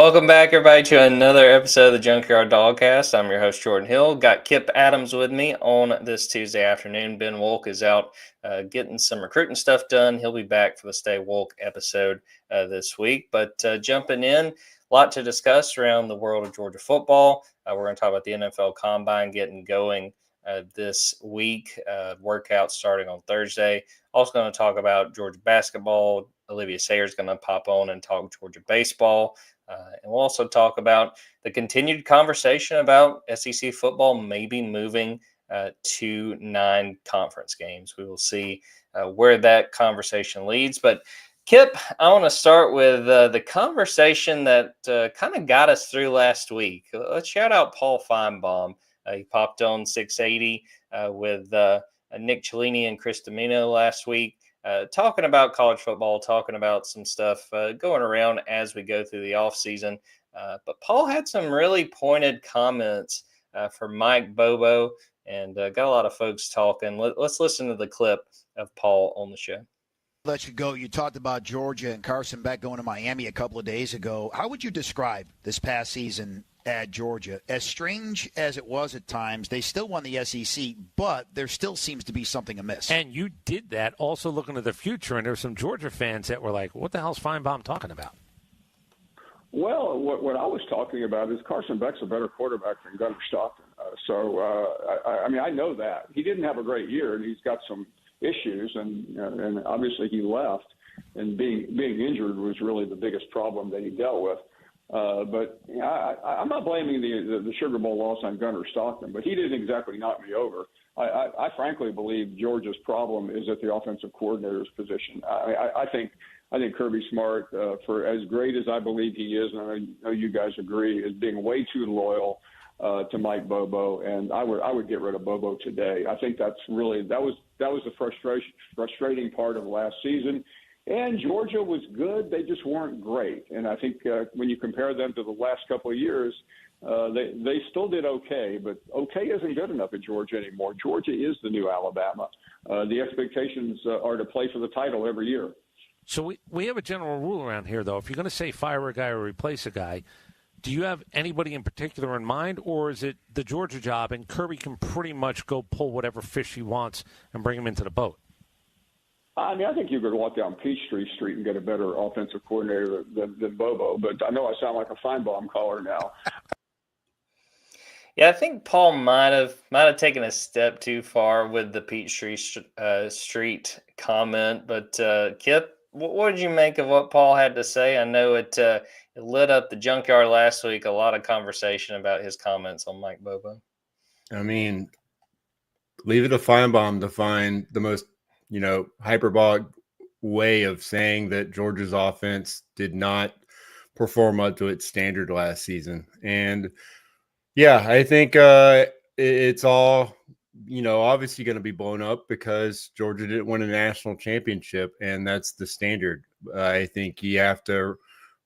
Welcome back, everybody, to another episode of the Junkyard Dawgcast. I'm your host, Jordan Hill. Got Kipp Adams with me on this Tuesday afternoon. Ben Wolk is out getting some recruiting stuff done. He'll be back for the Stay Wolk episode this week. But jumping in, a lot to discuss around the world of Georgia football. We're going to talk about the NFL Combine getting going this week. Workout starting on Thursday. Also going to talk about Georgia basketball. Olivia Sayers going to pop on and talk Georgia baseball. And we'll also talk about the continued conversation about SEC football maybe moving to 9 conference games. We will see where that conversation leads. But Kipp, I want to start with the conversation that kind of got us through last week. Let's shout out Paul Finebaum. He popped on 680 with Nick Cellini and Chris Domino last week. Talking about college football, talking about some stuff going around as we go through the offseason. But Paul had some really pointed comments for Mike Bobo and got a lot of folks talking. Let's listen to the clip of Paul on the show. Let you go. You talked about Georgia and Carson Beck going to Miami a couple of days ago. How would you describe this past season at Georgia? As strange as it was at times, they still won the SEC, but there still seems to be something amiss. And you did that also looking to the future, and there were some Georgia fans that were like, what the hell's Finebaum talking about? Well, what I was talking about is Carson Beck's a better quarterback than Gunnar Stockton. I know that. He didn't have a great year, and he's got some issues, and obviously he left, and being injured was really the biggest problem that he dealt with. But I'm not blaming the Sugar Bowl loss on Gunnar Stockton, but he didn't exactly knock me over. I frankly believe Georgia's problem is at the offensive coordinator's position. I think Kirby Smart, for as great as I believe he is, and I know you guys agree, is being way too loyal to Mike Bobo, and I would get rid of Bobo today. I think that was the frustrating part of last season. And Georgia was good. They just weren't great. And I think when you compare them to the last couple of years, they still did okay. But okay isn't good enough at Georgia anymore. Georgia is the new Alabama. The expectations are to play for the title every year. So we have a general rule around here, though. If you're going to say fire a guy or replace a guy, do you have anybody in particular in mind, or is it the Georgia job and Kirby can pretty much go pull whatever fish he wants and bring him into the boat? I mean, I think you could walk down Peachtree Street and get a better offensive coordinator than Bobo, but I know I sound like a Finebaum caller now. Yeah, I think Paul might have taken a step too far with the Peachtree Street comment. But Kipp, what did you make of what Paul had to say? I know it lit up the Junkyard last week. A lot of conversation about his comments on Mike Bobo. I mean, leave it to Finebaum to find the most hyperbolic way of saying that Georgia's offense did not perform up to its standard last season. And yeah, I think it's all, obviously going to be blown up because Georgia didn't win a national championship, and that's the standard. I think you have to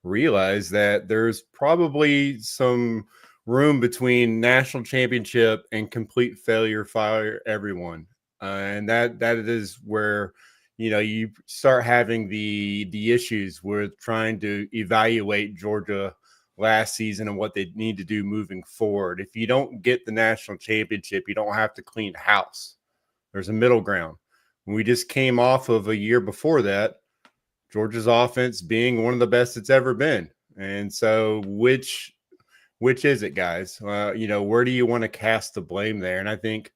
realize that there's probably some room between national championship and complete failure, fire everyone. And that is where, you start having the issues with trying to evaluate Georgia last season and what they need to do moving forward. If you don't get the national championship, you don't have to clean house. There's a middle ground. We just came off of a year before that, Georgia's offense being one of the best it's ever been. And so which is it, guys? Where do you want to cast the blame there? And I think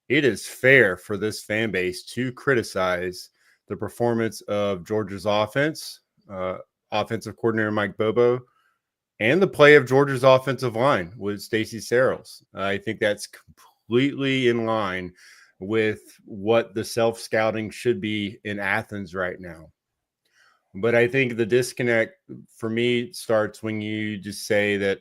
it is fair for this fan base to criticize the performance of Georgia's offense, offensive coordinator Mike Bobo, and the play of Georgia's offensive line with Stacey Searles. I think that's completely in line with what the self-scouting should be in Athens right now. But I think the disconnect for me starts when you just say that,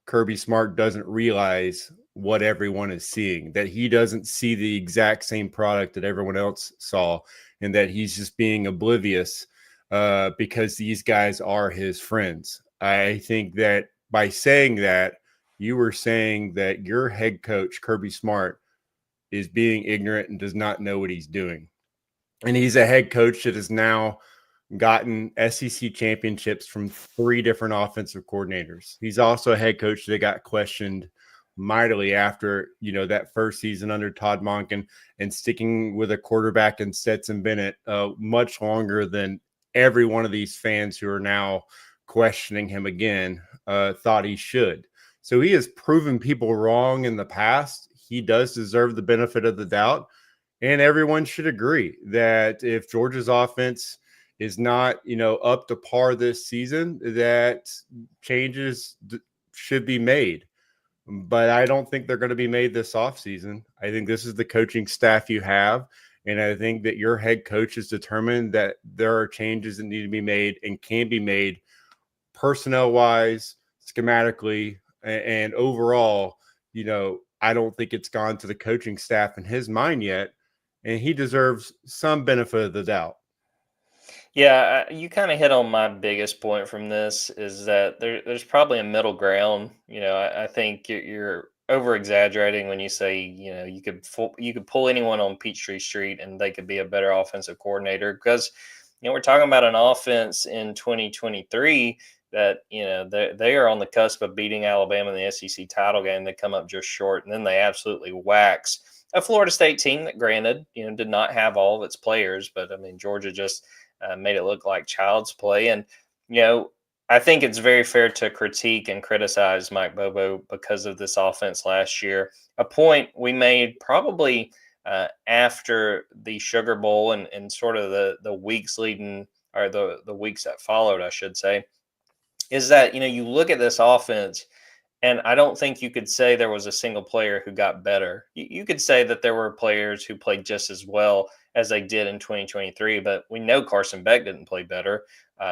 Kirby Smart doesn't realize what everyone is seeing, that he doesn't see the exact same product that everyone else saw, and that he's just being oblivious because these guys are his friends. I think that by saying that, you were saying that your head coach, Kirby Smart, is being ignorant and does not know what he's doing. And he's a head coach that is now gotten SEC championships from 3 different offensive coordinators. He's also a head coach that got questioned mightily after, that first season under Todd Monken, and sticking with a quarterback in Stetson Bennett much longer than every one of these fans who are now questioning him again thought he should. So he has proven people wrong in the past. He does deserve the benefit of the doubt. And everyone should agree that if Georgia's offense is not, up to par this season, that changes should be made. But I don't think they're going to be made this offseason. I think this is the coaching staff you have. And I think that your head coach is determined that there are changes that need to be made and can be made personnel-wise, schematically, and overall. I don't think it's gone to the coaching staff in his mind yet. And he deserves some benefit of the doubt. Yeah, you kind of hit on my biggest point from this is that there's probably a middle ground. I think you're over exaggerating when you say you could pull anyone on Peachtree Street and they could be a better offensive coordinator, because we're talking about an offense in 2023 that they are on the cusp of beating Alabama in the SEC title game. They come up just short, and then they absolutely wax a Florida State team that, granted, did not have all of its players, but I mean Georgia just made it look like child's play. And, I think it's very fair to critique and criticize Mike Bobo because of this offense last year. A point we made probably after the Sugar Bowl and sort of the weeks leading, or the weeks that followed, I should say, is that, you look at this offense, and I don't think you could say there was a single player who got better. You could say that there were players who played just as well as they did in 2023, but we know Carson Beck didn't play better.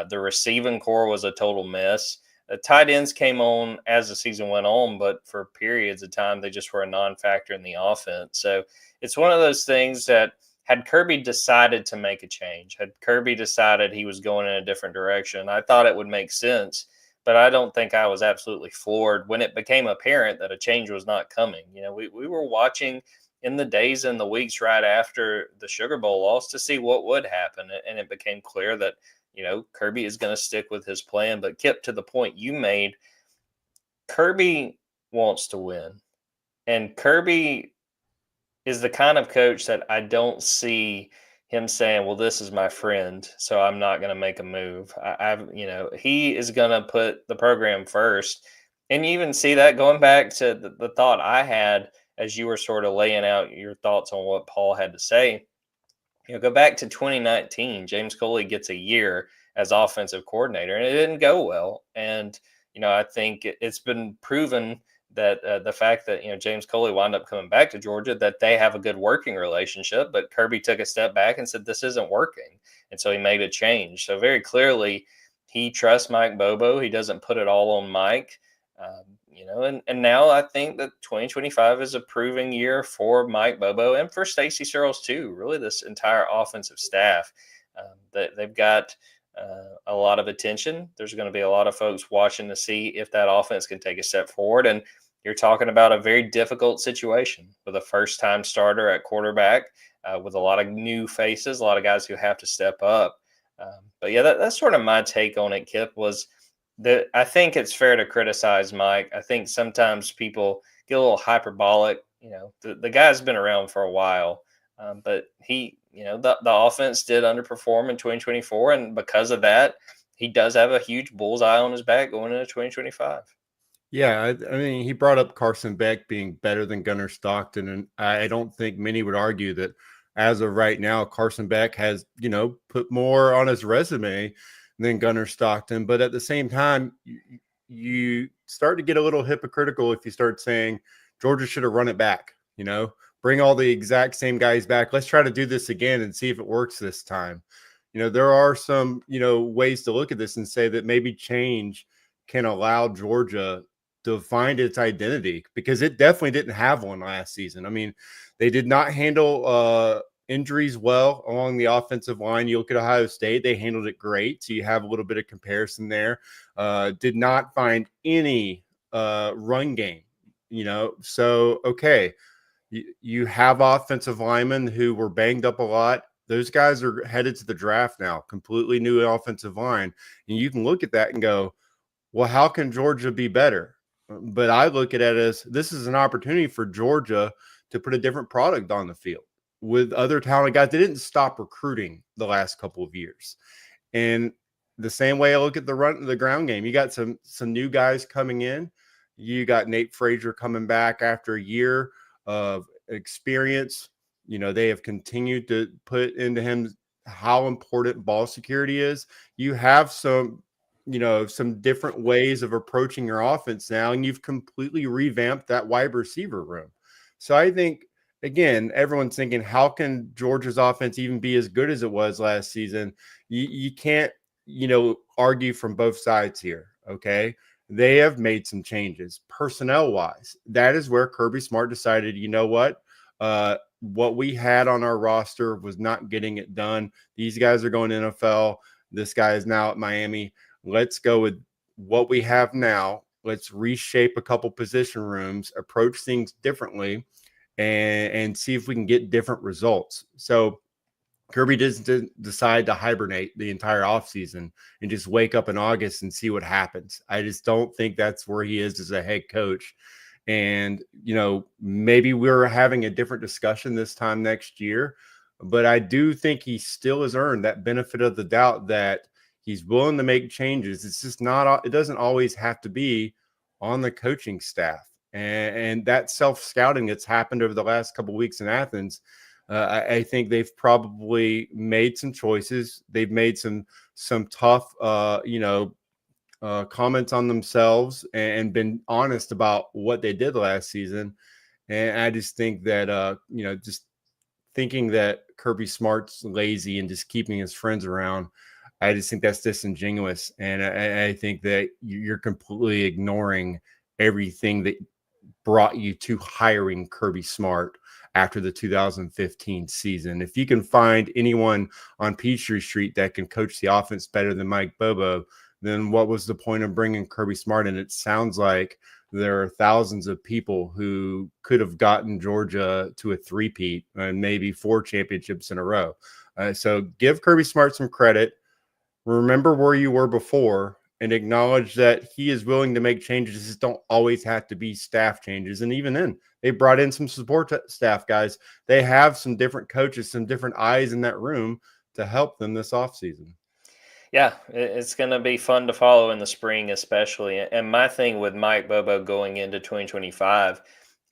The receiving core was a total mess. The tight ends came on as the season went on, but for periods of time, they just were a non-factor in the offense. So it's one of those things that, had Kirby decided to make a change, had Kirby decided he was going in a different direction, I thought it would make sense. But I don't think I was absolutely floored when it became apparent that a change was not coming. We were watching in the days and the weeks right after the Sugar Bowl loss to see what would happen. And it became clear that, Kirby is going to stick with his plan. But Kipp, to the point you made, Kirby wants to win. And Kirby is the kind of coach that I don't see him saying, well, this is my friend, so I'm not going to make a move. He is going to put the program first. And you even see that going back to the thought I had as you were sort of laying out your thoughts on what Paul had to say. Go back to 2019, James Coley gets a year as offensive coordinator, and it didn't go well. And, I think it's been proven that the fact that, James Coley wound up coming back to Georgia, that they have a good working relationship, but Kirby took a step back and said, this isn't working. And so he made a change. So very clearly he trusts Mike Bobo. He doesn't put it all on Mike, and now I think that 2025 is a proving year for Mike Bobo and for Stacey Searles too, really this entire offensive staff. They've got a lot of attention. There's going to be a lot of folks watching to see if that offense can take a step forward. And you're talking about a very difficult situation with a first-time starter at quarterback, with a lot of new faces, a lot of guys who have to step up. But yeah, that's sort of my take on it, Kipp, was that I think it's fair to criticize Mike. I think sometimes people get a little hyperbolic. The guy's been around for a while, but he, the offense did underperform in 2024. And because of that, he does have a huge bullseye on his back going into 2025. Yeah, I mean, he brought up Carson Beck being better than Gunnar Stockton, and I don't think many would argue that as of right now, Carson Beck has, put more on his resume than Gunnar Stockton. But at the same time, you start to get a little hypocritical if you start saying Georgia should have run it back, bring all the exact same guys back. Let's try to do this again and see if it works this time. There are some, ways to look at this and say that maybe change can allow Georgia to find its identity, because it definitely didn't have one last season. I mean, they did not handle injuries well along the offensive line. You look at Ohio State, they handled it great. So you have a little bit of comparison there. Did not find any run game, So, okay, you have offensive linemen who were banged up a lot. Those guys are headed to the draft now, completely new offensive line. And you can look at that and go, well, how can Georgia be better? But I look at it as this is an opportunity for Georgia to put a different product on the field with other talented guys. They didn't stop recruiting the last couple of years. And the same way I look at the ground game, you got some new guys coming in. You got Nate Frazier coming back after a year of experience. They have continued to put into him how important ball security is. You have some different ways of approaching your offense now, and you've completely revamped that wide receiver room. So I think, again, everyone's thinking, how can Georgia's offense even be as good as it was last season? You can't, argue from both sides here, okay? They have made some changes personnel-wise. That is where Kirby Smart decided, what we had on our roster was not getting it done. These guys are going to NFL. This guy is now at Miami. Let's go with what we have now. Let's reshape a couple position rooms, approach things differently, and see if we can get different results. So Kirby doesn't decide to hibernate the entire offseason and just wake up in August and see what happens. I just don't think that's where he is as a head coach. And, maybe we're having a different discussion this time next year, but I do think he still has earned that benefit of the doubt that he's willing to make changes. It's just it doesn't always have to be on the coaching staff. And that self-scouting that's happened over the last couple of weeks in Athens, I think they've probably made some choices. They've made some tough, comments on themselves and been honest about what they did last season. And I just think that, just thinking that Kirby Smart's lazy and just keeping his friends around, I just think that's disingenuous. And I think that you're completely ignoring everything that brought you to hiring Kirby Smart after the 2015 season. If you can find anyone on Peachtree Street that can coach the offense better than Mike Bobo, then what was the point of bringing Kirby Smart? And it sounds like there are thousands of people who could have gotten Georgia to a three-peat and maybe 4 championships in a row. So give Kirby Smart some credit. Remember where you were before and acknowledge that he is willing to make changes. It just don't always have to be staff changes. And even then, they brought in some support staff guys. They have some different coaches, some different eyes in that room to help them this offseason. Yeah, it's going to be fun to follow in the spring, especially. And my thing with Mike Bobo going into 2025,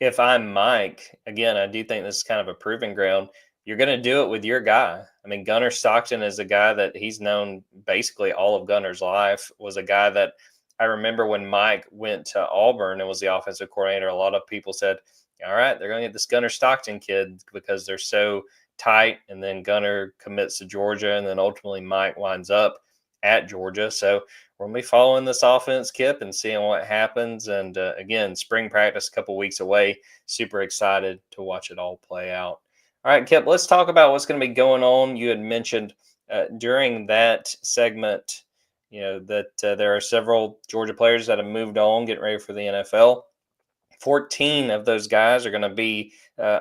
if I'm Mike, again, I do think this is kind of a proving ground. You're going to do it with your guy. I mean, Gunnar Stockton is a guy that he's known basically all of Gunnar's life, was a guy that I remember when Mike went to Auburn and was the offensive coordinator, a lot of people said, all right, they're going to get this Gunnar Stockton kid because they're so tight. And then Gunnar commits to Georgia, and then ultimately Mike winds up at Georgia. So we're going to be following this offense, Kipp, and seeing what happens. And again, spring practice a couple weeks away. Super excited to watch it all play out. All right, Kipp, let's talk about what's going to be going on. You had mentioned during that segment, that there are several Georgia players that have moved on, getting ready for the NFL. 14 of those guys are going to be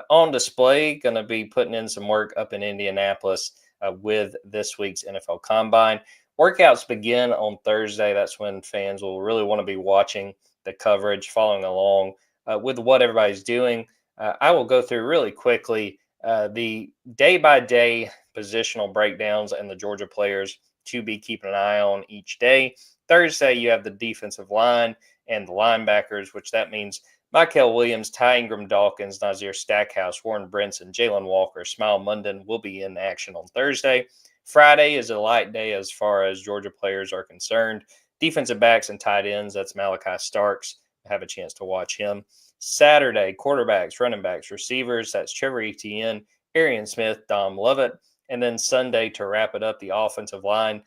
on display, going to be putting in some work up in Indianapolis with this week's NFL Combine. Workouts begin on Thursday. That's when fans will really want to be watching the coverage, following along with what everybody's doing. I will go through really quickly the day-by-day positional breakdowns and the Georgia players to be keeping an eye on each day. Thursday, you have the defensive line and the linebackers, which that means Michael Williams, Ty Ingram Dawkins, Nazir Stackhouse, Warren Brinson, Jalen Walker, Smile Munden will be in action on Thursday. Friday is a light day as far as Georgia players are concerned. Defensive backs and tight ends, that's Malachi Starks. I have a chance to watch him. Saturday, quarterbacks, running backs, receivers, that's Trevor Etienne, Arian Smith, Dom Lovett. And then Sunday, to wrap it up, the offensive line.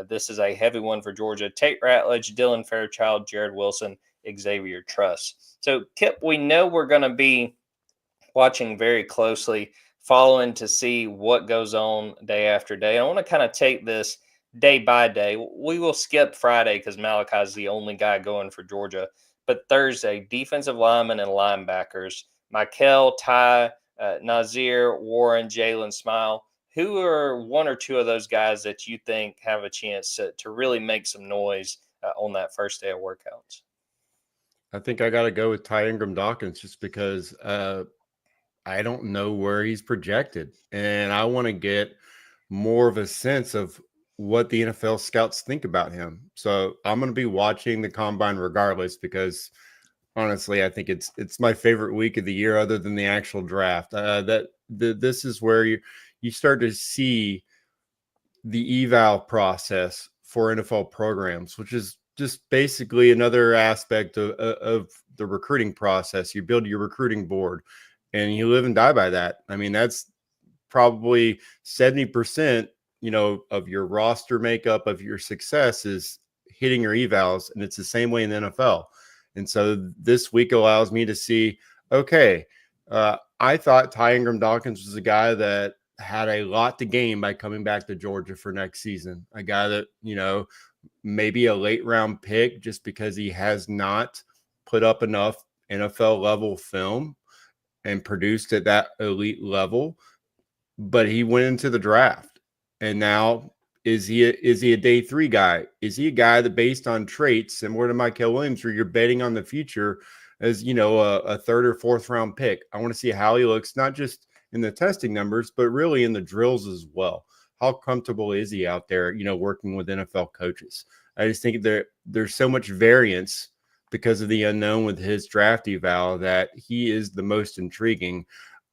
This is a heavy one for Georgia. Tate Ratledge, Dylan Fairchild, Jared Wilson, Xavier Truss. So, Kipp, we know we're going to be watching very closely, following to see what goes on day after day. I want to kind of take this day by day. We will skip Friday because Malachi is the only guy going for Georgia. But Thursday, defensive linemen and linebackers, Michael, Ty, Nazir, Warren, Jalen, Smile. Who are one or two of those guys that you think have a chance to really make some noise on that first day of workouts? I think I got to go with Ty Ingram Dawkins just because I don't know where he's projected. And I want to get more of a sense of what the NFL scouts think about him. So I'm going to be watching the combine regardless because honestly, I think it's my favorite week of the year other than the actual draft. This is where you start to see the eval process for NFL programs, which is just basically another aspect of the recruiting process. You build your recruiting board and you live and die by that. I mean, that's probably 70%, of your roster makeup of your success is hitting your evals. And it's the same way in the NFL. And so this week allows me to see, okay, I thought Ty Ingram Dawkins was a guy that had a lot to gain by coming back to Georgia for next season. A guy that, maybe a late round pick just because he has not put up enough NFL level film and produced at that elite level, but he went into the draft. And now is he a day 3 guy? Is he a guy that based on traits similar to Mykel Williams where you're betting on the future as, a third or fourth round pick? I want to see how he looks, not just in the testing numbers, but really in the drills as well. How comfortable is he out there, working with NFL coaches? I just think there's so much variance because of the unknown with his draft eval that he is the most intriguing.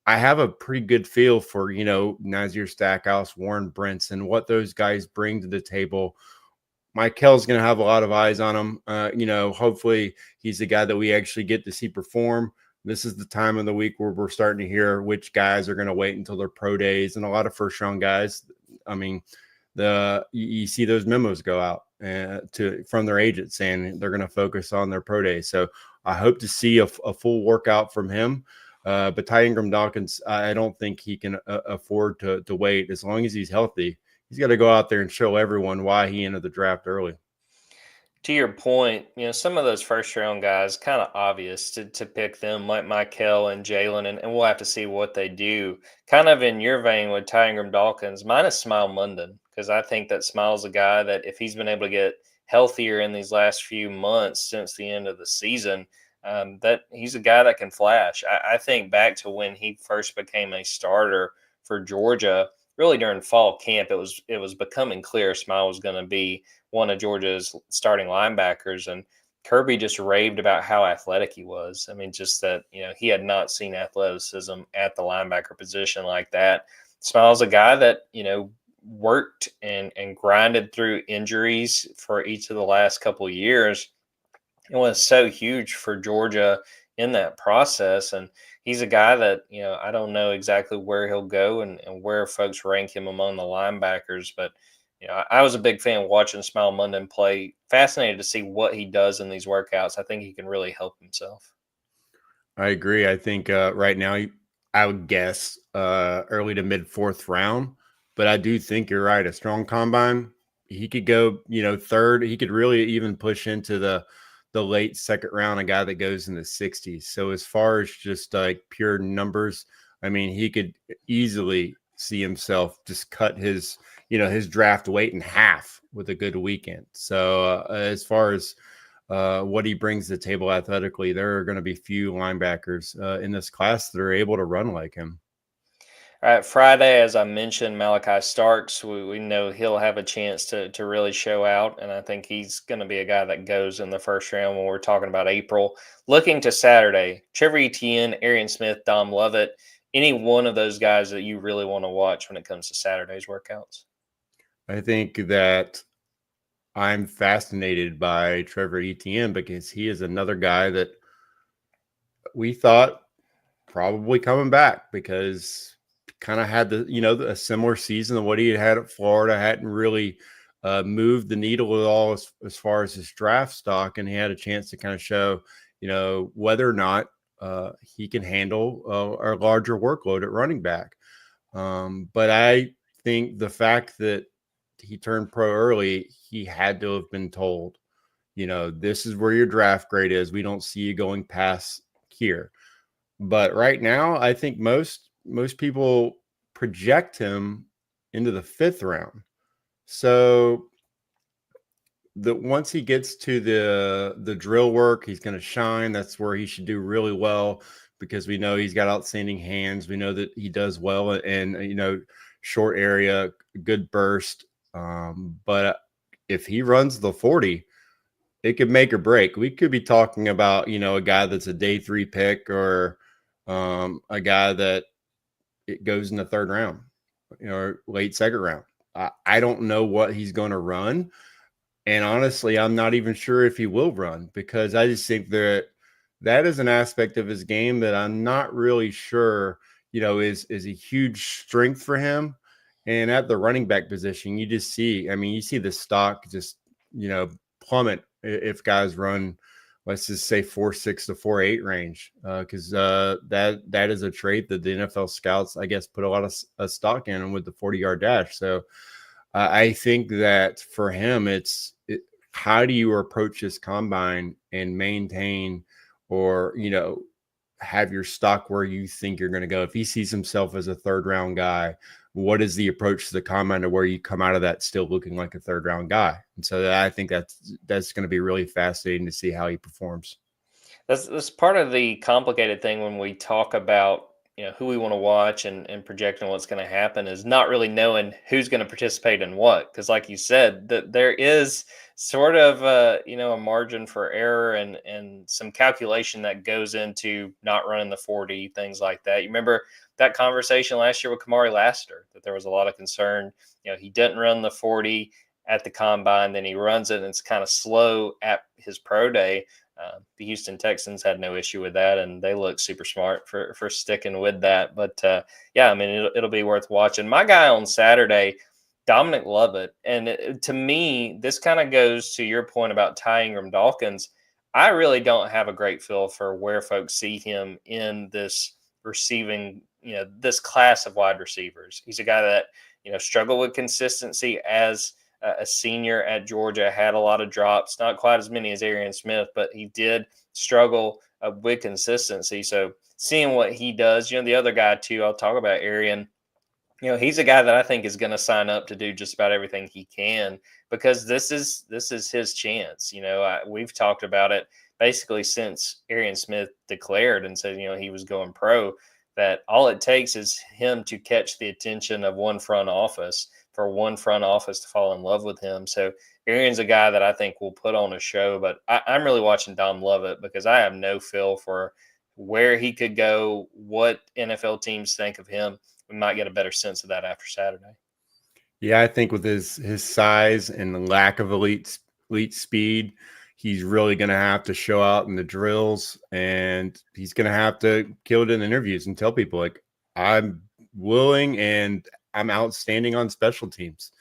I have a pretty good feel for, Nazir Stackhouse, Warren Brinson, what those guys bring to the table. Mykel's going to have a lot of eyes on him. Hopefully he's the guy that we actually get to see perform. This is the time of the week where we're starting to hear which guys are going to wait until their pro days, and a lot of first round guys. I mean, you see those memos go out from their agents saying they're going to focus on their pro days. So I hope to see a full workout from him. But Ty Ingram Dawkins, I don't think he can afford to wait. As long as he's healthy, he's got to go out there and show everyone why he entered the draft early. To your point, some of those first round guys, kind of obvious to pick them, like Mykel and Jalen, and we'll have to see what they do. Kind of in your vein with Ty Ingram Dawkins, mine is Smile Munden, because I think that Smile's a guy that if he's been able to get healthier in these last few months since the end of the season, that he's a guy that can flash. I think back to when he first became a starter for Georgia, really during fall camp, it was becoming clear Smile was going to be one of Georgia's starting linebackers, and Kirby just raved about how athletic he was. I mean, just that, he had not seen athleticism at the linebacker position like that. Smile's a guy that, worked and grinded through injuries for each of the last couple of years. It was so huge for Georgia in that process. And he's a guy that, I don't know exactly where he'll go and where folks rank him among the linebackers, but I was a big fan of watching Smile Munden play. Fascinated to see what he does in these workouts. I think he can really help himself. I agree. I think right now I would guess early to mid 4th round, but I do think you're right. A strong combine, he could go, third. He could really even push into the late 2nd round, a guy that goes in the 60s. So as far as just like pure numbers, I mean, he could easily see himself just cut his draft weight in half with a good weekend. So as far as what he brings to the table athletically, there are going to be few linebackers in this class that are able to run like him. All right, Friday, as I mentioned, Malachi Starks, we know he'll have a chance to really show out, and I think he's going to be a guy that goes in the first round when we're talking about April. Looking to Saturday, Trevor Etienne, Arian Smith, Dom Lovett, any one of those guys that you really want to watch when it comes to Saturday's workouts? I think that I'm fascinated by Trevor Etienne because he is another guy that we thought probably coming back because kind of had a similar season to what he had at Florida, hadn't really moved the needle at all as far as his draft stock, and he had a chance to kind of show, whether or not he can handle a larger workload at running back. But I think the fact that he turned pro early, he had to have been told, this is where your draft grade is. We don't see you going past here. But right now, I think most people project him into the 5th round. So once he gets to the drill work, he's going to shine. That's where he should do really well, because we know he's got outstanding hands. We know that he does well in short area, good burst. But if he runs the 40, it could make or break. We could be talking about a guy that's a day 3 pick, or a guy that it goes in the 3rd round, or late 2nd round. I don't know what he's going to run. And honestly, I'm not even sure if he will run, because I just think that is an aspect of his game that I'm not really sure, is a huge strength for him. And at the running back position, you just see, you see the stock just, plummet if guys run, let's just say 4.6 to 4.8 range, because that is a trait that the NFL scouts, I guess, put a lot of stock in with the 40-yard dash. So I think that for him, how do you approach this combine and maintain, or have your stock where you think you're going to go? If he sees himself as a 3rd round guy, what is the approach to the combine to where you come out of that still looking like a 3rd round guy? And so I think that's going to be really fascinating to see how he performs. That's part of the complicated thing when we talk about who we want to watch and projecting what's going to happen, is not really knowing who's going to participate in what. Because like you said, that there is sort of a margin for error and some calculation that goes into not running the 40, things like that. You remember that conversation last year with Kamari Lassiter, that there was a lot of concern. He didn't run the 40 at the combine, then he runs it and it's kind of slow at his pro day. The Houston Texans had no issue with that, and they look super smart for sticking with that. But it'll be worth watching. My guy on Saturday, Dominic Lovett, and to me, this kind of goes to your point about Ty Ingram Dawkins. I really don't have a great feel for where folks see him in this receiving, this class of wide receivers. He's a guy that struggled with consistency as a senior at Georgia, had a lot of drops, not quite as many as Arian Smith, but he did struggle with consistency. So seeing what he does, the other guy too, I'll talk about Arian. He's a guy that I think is going to sign up to do just about everything he can, because this is his chance. We've talked about it basically since Arian Smith declared and said, he was going pro, that all it takes is him to catch the attention of one front office, for one front office to fall in love with him. So Arian's a guy that I think will put on a show, but I'm really watching Dom Lovett, because I have no feel for where he could go, what NFL teams think of him. We might get a better sense of that after Saturday. Yeah, I think with his size and the lack of elite speed, he's really going to have to show out in the drills, and he's going to have to kill it in interviews and tell people, like, I'm willing and I'm outstanding on special teams.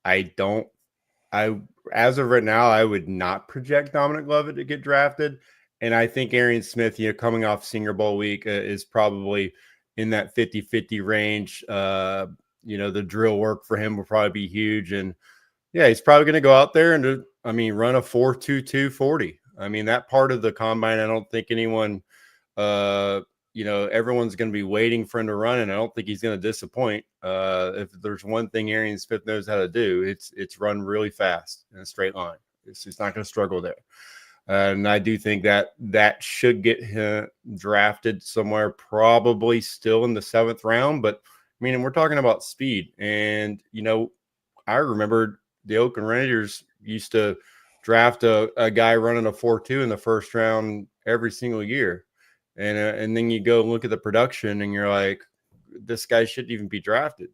As of right now, I would not project Dominic Lovett to get drafted. And I think Arian Smith, coming off Senior Bowl week, is probably in that 50-50 range. The drill work for him will probably be huge. And yeah, he's probably going to go out there and run a 4.22 40. That part of the combine, I don't think anyone, everyone's going to be waiting for him to run, and I don't think he's going to disappoint. If there's one thing Arian Smith knows how to do, it's run really fast in a straight line. He's not going to struggle there. And I do think that should get him drafted somewhere, probably still in the 7th round. But we're talking about speed, and I remember the Oakland Raiders used to draft a guy running a 4.2 in the 1st round every single year. And then you go look at the production and you're like, this guy shouldn't even be drafted.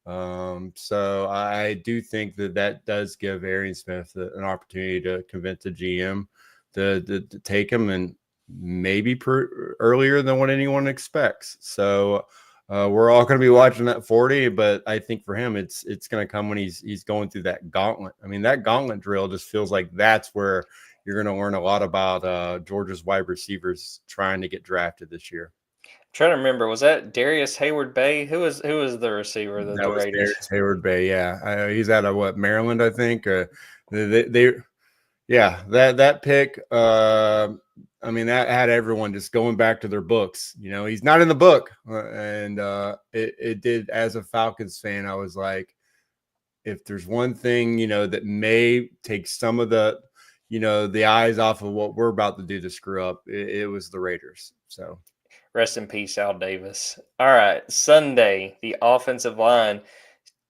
So I do think that does give Arian Smith an opportunity to convince the GM to take him, and maybe earlier than what anyone expects. So we're all going to be watching that 40, but I think for him, it's going to come when he's going through that gauntlet. That gauntlet drill just feels like that's where you're going to learn a lot about Georgia's wide receivers trying to get drafted this year. I'm trying to remember, was that Darius Hayward-Bay? Who was the receiver that the Raiders? Darius Hayward-Bay, yeah. He's out of Maryland, I think. That pick. I mean, that had everyone just going back to their books. You know, he's not in the book. And it did, as a Falcons fan, I was like, if there's one thing, you know, that may take some of the, you know, the eyes off of what we're about to do to screw up, it was the Raiders. So rest in peace, Al Davis. All right, Sunday, the offensive line.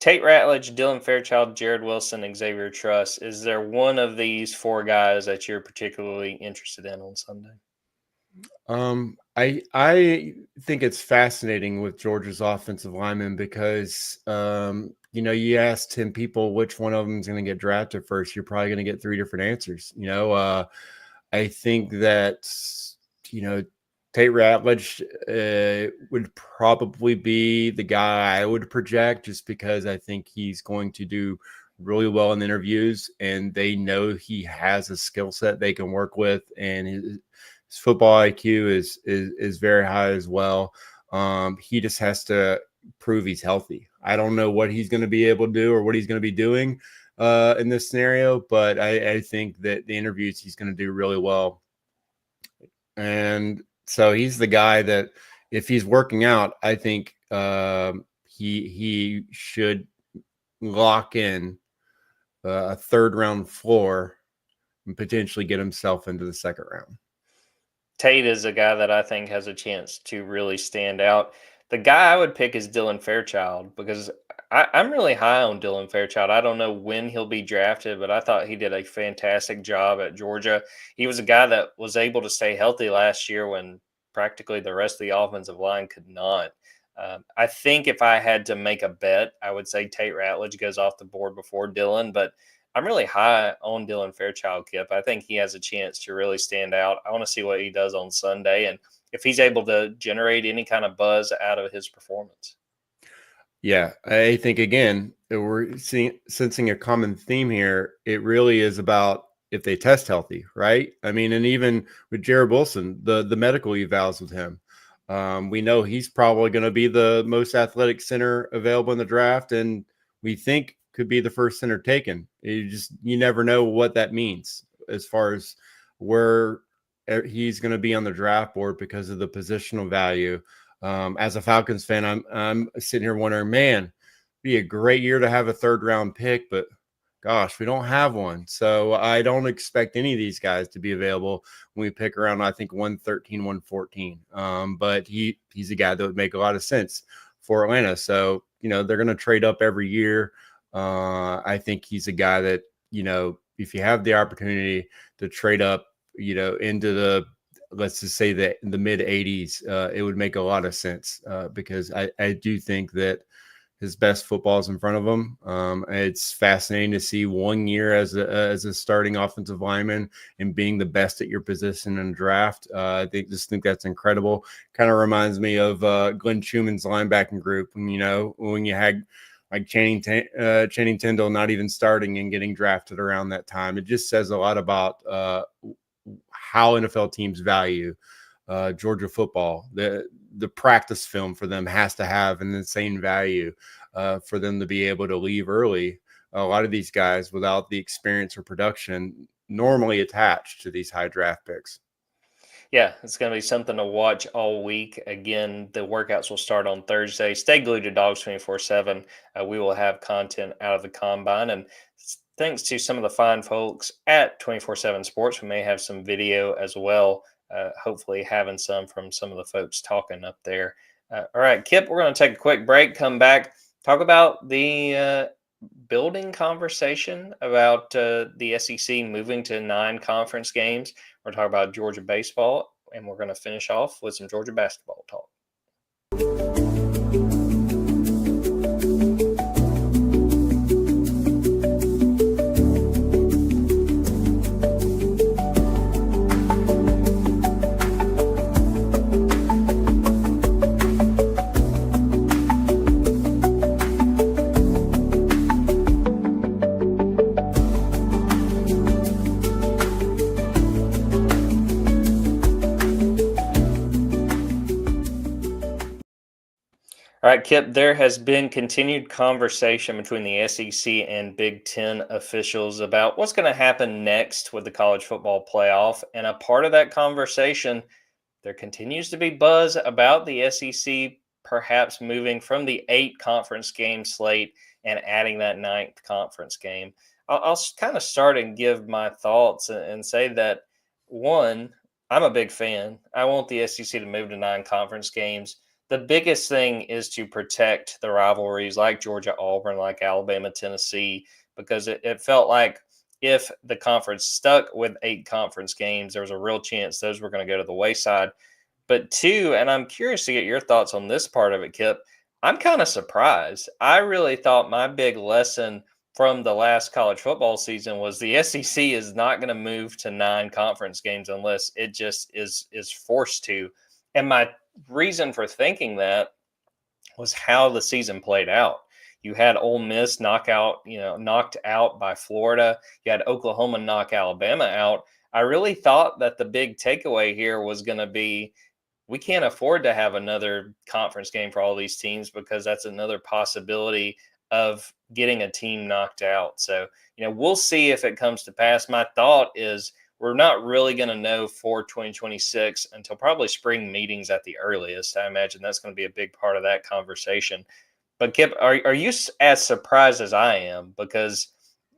Tate Ratledge, Dylan Fairchild, Jared Wilson, Xavier Truss. Is there one of these four guys that you're particularly interested in on Sunday? I think it's fascinating with Georgia's offensive linemen because you know, you ask 10 people which one of them is going to get drafted first, you're probably going to get 3 different answers. You know, I think that, you know, Tate Ratledge would probably be the guy I would project, just because I think he's going to do really well in interviews, and they know he has a skill set they can work with, and his football IQ is very high as well. He just has to prove he's healthy. I don't know what he's going to be able to do or what he's going to be doing in this scenario, but I think that the interviews he's going to do really well. And so he's the guy that, if he's working out, I think he should lock in a 3rd round floor and potentially get himself into the 2nd round. Tate is a guy that I think has a chance to really stand out. The guy I would pick is Dylan Fairchild, because I'm really high on Dylan Fairchild. I don't know when he'll be drafted, but I thought he did a fantastic job at Georgia. He was a guy that was able to stay healthy last year when practically the rest of the offensive line could not. I think if I had to make a bet, I would say Tate Ratledge goes off the board before Dylan, but I'm really high on Dylan Fairchild, Kipp. I think he has a chance to really stand out. I want to see what he does on Sunday, and if he's able to generate any kind of buzz out of his performance. Yeah, I think, again, we're sensing a common theme here. It really is about if they test healthy, right? I mean, and even with Jared Wilson, the medical evals with him, we know he's probably going to be the most athletic center available in the draft, and we think could be the first center taken. You never know what that means as far as where he's going to be on the draft board because of the positional value. As a Falcons fan, I'm sitting here wondering, man, it'd be a great year to have a 3rd round pick, but gosh, we don't have one. So I don't expect any of these guys to be available when we pick around, I think, 113, 114. But he's a guy that would make a lot of sense for Atlanta. So, you know, they're going to trade up every year. I think he's a guy that, you know, if you have the opportunity to trade up, you know, into the, let's just say the mid 80s, it would make a lot of sense because I do think that his best football is in front of him. It's fascinating to see 1 year as a starting offensive lineman and being the best at your position in the draft. I think that's incredible. Kind of reminds me of Glenn Schumann's linebacking group. And, you know, when you had like Channing Tindall not even starting and getting drafted around that time, it just says a lot about how NFL teams value Georgia football. The practice film for them has to have an insane value for them to be able to leave early. A lot of these guys without the experience or production normally attached to these high draft picks. Yeah, it's going to be something to watch all week. Again, the workouts will start on Thursday. Stay glued to Dogs 24/7. We will have content out of the combine. And thanks to some of the fine folks at 24/7 Sports, we may have some video as well. Hopefully having some from some of the folks talking up there. All right, Kipp, we're going to take a quick break, come back, talk about the building conversation about the SEC moving to 9 conference games. We're talking about Georgia baseball, and we're going to finish off with some Georgia basketball talk. All right, Kip, there has been continued conversation between the SEC and Big Ten officials about what's going to happen next with the college football playoff. And a part of that conversation, there continues to be buzz about the SEC perhaps moving from the 8 conference game slate and adding that ninth conference game. I'll kind of start and give my thoughts and say that one, I'm a big fan. I want the SEC to move to 9 conference games. The biggest thing is to protect the rivalries like Georgia Auburn, like Alabama Tennessee, because it felt like if the conference stuck with 8 conference games, there was a real chance those were going to go to the wayside. But two, and I'm curious to get your thoughts on this part of it, Kip. I'm kind of surprised. I really thought my big lesson from the last college football season was the SEC is not going to move to 9 conference games unless it just is forced to. And my reason for thinking that was how the season played out. You had Ole Miss knocked out by Florida. You had Oklahoma knock Alabama out. I really thought that the big takeaway here was going to be we can't afford to have another conference game for all these teams because that's another possibility of getting a team knocked out. So, we'll see if it comes to pass. My thought is we're not really going to know for 2026 until probably spring meetings at the earliest. I imagine that's going to be a big part of that conversation. But Kip, are you as surprised as I am? Because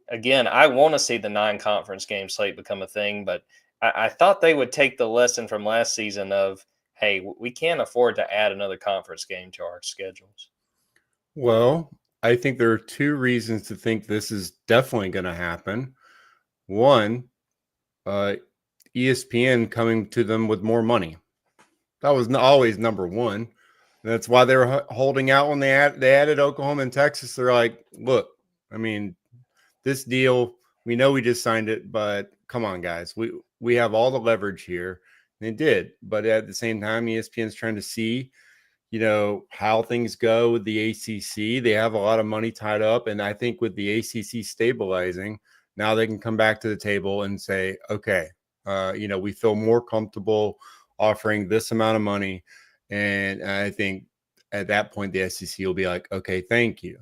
again, I want to see the 9 conference game slate become a thing, but I thought they would take the lesson from last season of, hey, we can't afford to add another conference game to our schedules. Well, I think there are 2 reasons to think this is definitely going to happen. One, ESPN coming to them with more money. That was always number one. That's why they were holding out when they added Oklahoma and Texas. They're like, look, I mean, this deal, we know we just signed it, but come on, guys. We have all the leverage here. And they did. But at the same time, ESPN's trying to see, how things go with the ACC. They have a lot of money tied up. And I think with the ACC stabilizing, now they can come back to the table and say, okay, we feel more comfortable offering this amount of money. And I think at that point, the SEC will be like, okay, thank you.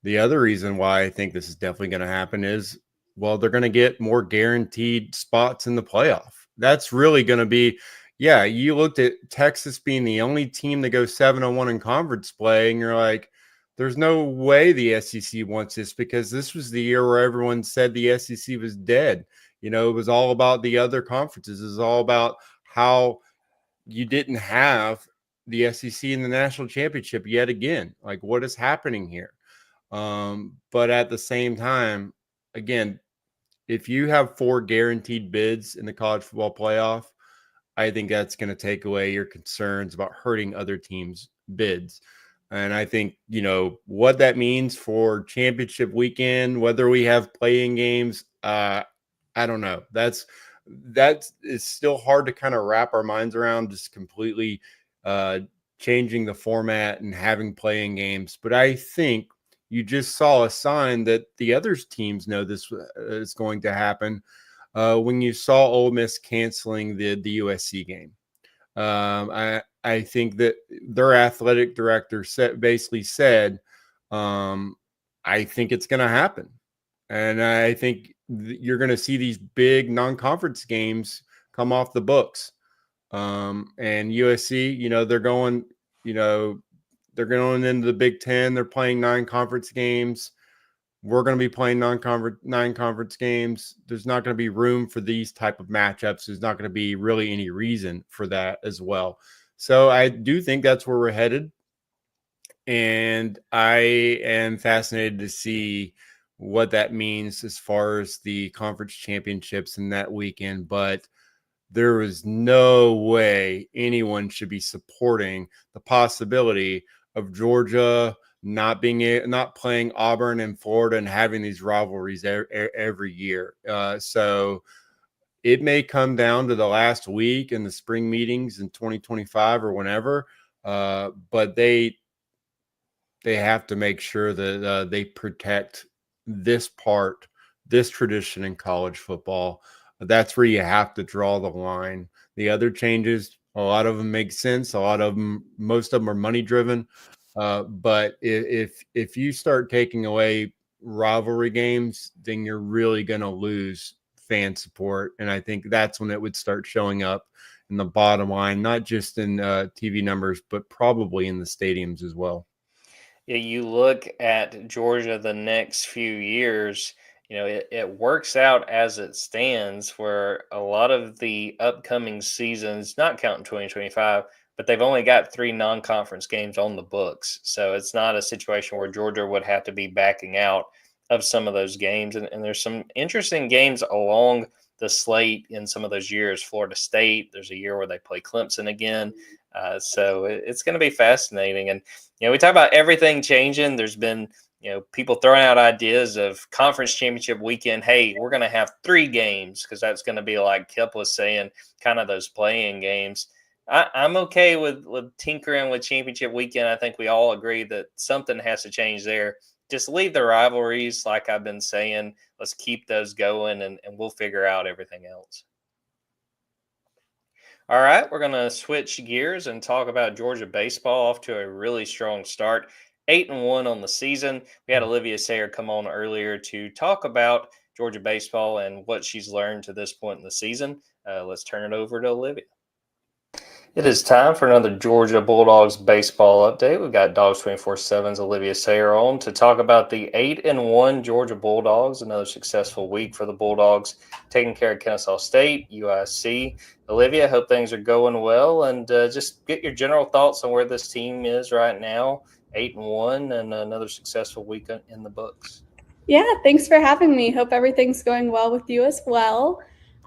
The other reason why I think this is definitely going to happen is, well, they're going to get more guaranteed spots in the playoff. That's really going to be, you looked at Texas being the only team that goes 7-1 in conference play, and you're like, there's no way the SEC wants this because this was the year where everyone said the SEC was dead. It was all about the other conferences. It was all about how you didn't have the SEC in the national championship yet again. Like, what is happening here? But at the same time, again, if you have 4 guaranteed bids in the college football playoff, I think that's going to take away your concerns about hurting other teams' bids. And I think, what that means for championship weekend, whether we have playing games, I don't know. That is still hard to kind of wrap our minds around, just completely changing the format and having playing games. But I think you just saw a sign that the other teams know this is going to happen when you saw Ole Miss canceling the USC game. I think that their athletic director basically said, I think it's going to happen. And I think you're going to see these big non-conference games come off the books. And USC, they're going into the Big Ten. They're playing 9 conference games. We're going to be playing 9 conference games. There's not going to be room for these type of matchups. There's not going to be really any reason for that as well. So I do think that's where we're headed. And I am fascinated to see what that means as far as the conference championships in that weekend. But there is no way anyone should be supporting the possibility of Georgia not playing Auburn and Florida and having these rivalries every year. So it may come down to the last week in the spring meetings in 2025 or whenever, but they have to make sure that they protect this tradition in college football. That's where you have to draw the line. The other changes, a lot of them make sense. Most of them are money driven. But if you start taking away rivalry games, then you're really going to lose fan support. And I think that's when it would start showing up in the bottom line, not just in TV numbers, but probably in the stadiums as well. Yeah, you look at Georgia the next few years, it works out as it stands where a lot of the upcoming seasons, not counting 2025, but they've only got 3 non-conference games on the books. So it's not a situation where Georgia would have to be backing out of some of those games. And there's some interesting games along the slate in some of those years. Florida State, there's a year where they play Clemson again. So it's going to be fascinating. And, we talk about everything changing. There's been, people throwing out ideas of conference championship weekend. Hey, we're going to have 3 games because that's going to be, like Kipp was saying, kind of those playing games. I'm okay with tinkering with championship weekend. I think we all agree that something has to change there. Just leave the rivalries, like I've been saying. Let's keep those going, and we'll figure out everything else. All right, we're going to switch gears and talk about Georgia baseball, off to a really strong start. 8-1 on the season. We had Olivia Sayer come on earlier to talk about Georgia baseball and what she's learned to this point in the season. Let's turn it over to Olivia. It is time for another Georgia Bulldogs baseball update. We've got Dogs 24/7's Olivia Sayer on to talk about the 8-1 Georgia Bulldogs. Another successful week for the Bulldogs, taking care of Kennesaw State, UIC. Olivia, hope things are going well, and just get your general thoughts on where this team is right now. 8-1 and another successful week in the books. Yeah, thanks for having me. Hope everything's going well with you as well.